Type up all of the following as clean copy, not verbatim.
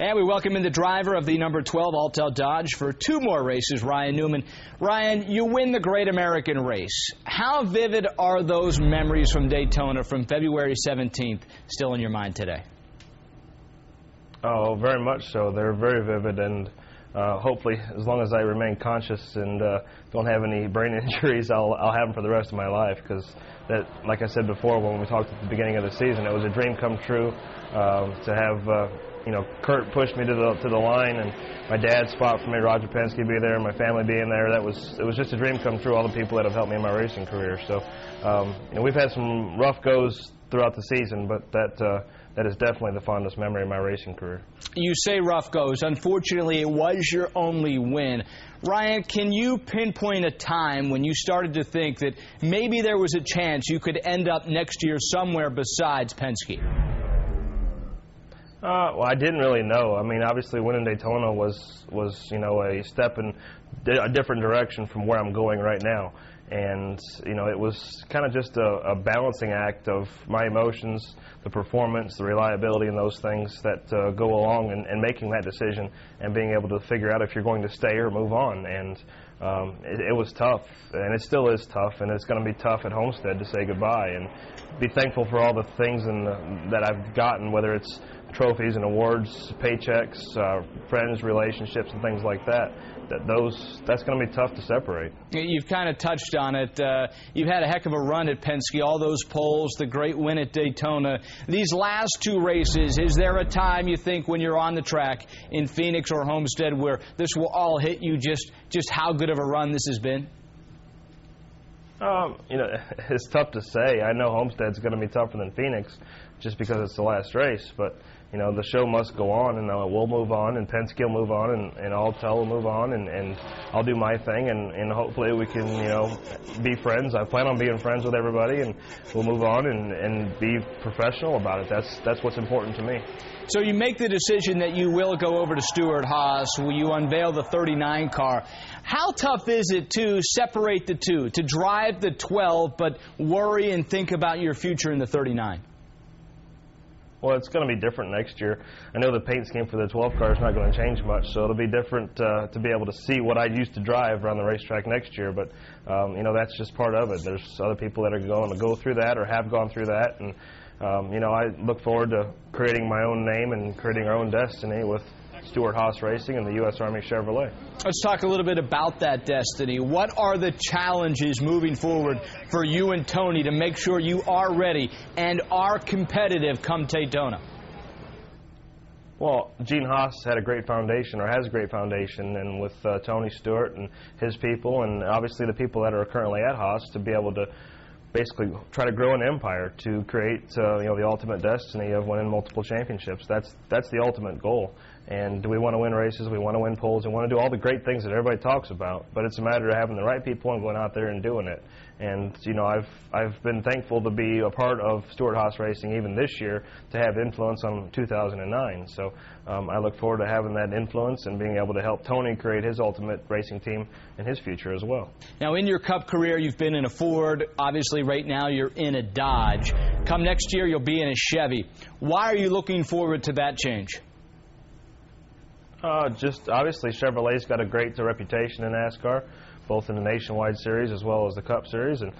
And we welcome in the driver of the number 12 Altel Dodge for two more races, Ryan Newman. Ryan, you win the Great American Race. How vivid are those memories from Daytona from February 17th still in your mind today? Oh, very much so. They're very vivid, and hopefully, as long as I remain conscious and don't have any brain injuries, I'll have them for the rest of my life. Because that, like I said before, when we talked at the beginning of the season, it was a dream come true to have. Kurt pushed me to the line, and my dad's spot for me, Roger Penske, be there, and my family being there. It was just a dream come true. All the people that have helped me in my racing career. So, we've had some rough goes throughout the season, but that is definitely the fondest memory of my racing career. You say rough goes. Unfortunately, it was your only win. Ryan, can you pinpoint a time when you started to think that maybe there was a chance you could end up next year somewhere besides Penske? Well, I didn't really know. I mean, obviously winning Daytona was a step in a different direction from where I'm going right now. And, it was kind of just a balancing act of my emotions, the performance, the reliability, and those things that go along and making that decision and being able to figure out if you're going to stay or move on. And it was tough, and it still is tough, and it's going to be tough at Homestead to say goodbye. And be thankful for all the things that I've gotten, whether it's trophies and awards, paychecks, friends, relationships, and things like that. That's going to be tough to separate. You've kind of touched on it. You've had a heck of a run at Penske, all those poles, the great win at Daytona. These last two races, is there a time you think when you're on the track in Phoenix or Homestead where this will all hit you, just how good of a run this has been? It's tough to say. I know Homestead's going to be tougher than Phoenix just because it's the last race, but the show must go on, and we'll move on, and Penske will move on, and Altel will move on, and I'll do my thing, and hopefully we can, be friends. I plan on being friends with everybody, and we'll move on and be professional about it. That's what's important to me. So you make the decision that you will go over to Stewart-HAAS, where you unveil the 39 car. How tough is it to separate the two, to drive the 12, but worry and think about your future in the 39? Well, it's going to be different next year. I know the paint scheme for the 12 car is not going to change much, so it'll be different to be able to see what I used to drive around the racetrack next year. But, that's just part of it. There's other people that are going to go through that or have gone through that. And, I look forward to creating my own name and creating our own destiny with Stewart-HAAS Racing and the U.S. Army Chevrolet. Let's talk a little bit about that destiny. What are the challenges moving forward for you and Tony to make sure you are ready and are competitive come Daytona? Well, Gene Haas had a great foundation, or has a great foundation, and with Tony Stewart and his people, and obviously the people that are currently at Haas, to be able to basically try to grow an empire to create the ultimate destiny of winning multiple championships. That's the ultimate goal. And we want to win races, we want to win poles, we want to do all the great things that everybody talks about, but it's a matter of having the right people and going out there and doing it. And I've been thankful to be a part of Stewart-HAAS Racing even this year, to have influence on 2009. So I look forward to having that influence and being able to help Tony create his ultimate racing team in his future as well. Now, in your Cup career, you've been in a Ford. Obviously, right now you're in a Dodge. Come next year, you'll be in a Chevy. Why are you looking forward to that change? Just obviously Chevrolet's got a great reputation in NASCAR, both in the Nationwide Series as well as the Cup Series. And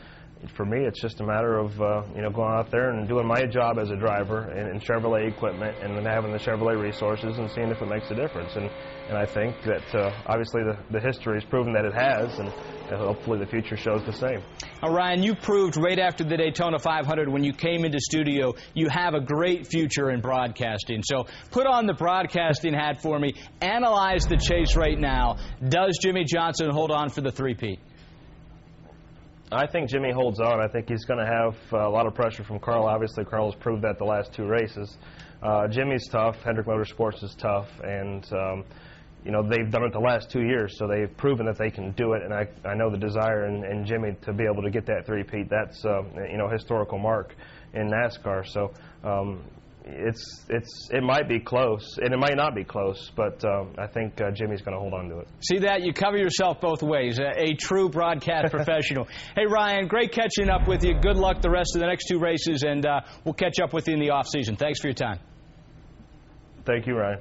for me, it's just a matter of going out there and doing my job as a driver in Chevrolet equipment, and then having the Chevrolet resources and seeing if it makes a difference. And I think that obviously the history has proven that it has, and hopefully the future shows the same. Now, Ryan, you proved right after the Daytona 500 when you came into studio you have a great future in broadcasting. So put on the broadcasting hat for me. Analyze the chase right now. Does Jimmie Johnson hold on for the three-peat? I think Jimmy holds on. I think he's going to have a lot of pressure from Carl. Obviously, Carl has proved that the last two races. Jimmy's tough. Hendrick Motorsports is tough. And, they've done it the last 2 years, so they've proven that they can do it. And I know the desire in Jimmy to be able to get that three-peat. That's, historical mark in NASCAR. So it might be close, and it might not be close, but I think Jimmy's going to hold on to it. See that? You cover yourself both ways. A true broadcast professional. Hey, Ryan, great catching up with you. Good luck the rest of the next two races, and we'll catch up with you in the off-season. Thanks for your time. Thank you, Ryan.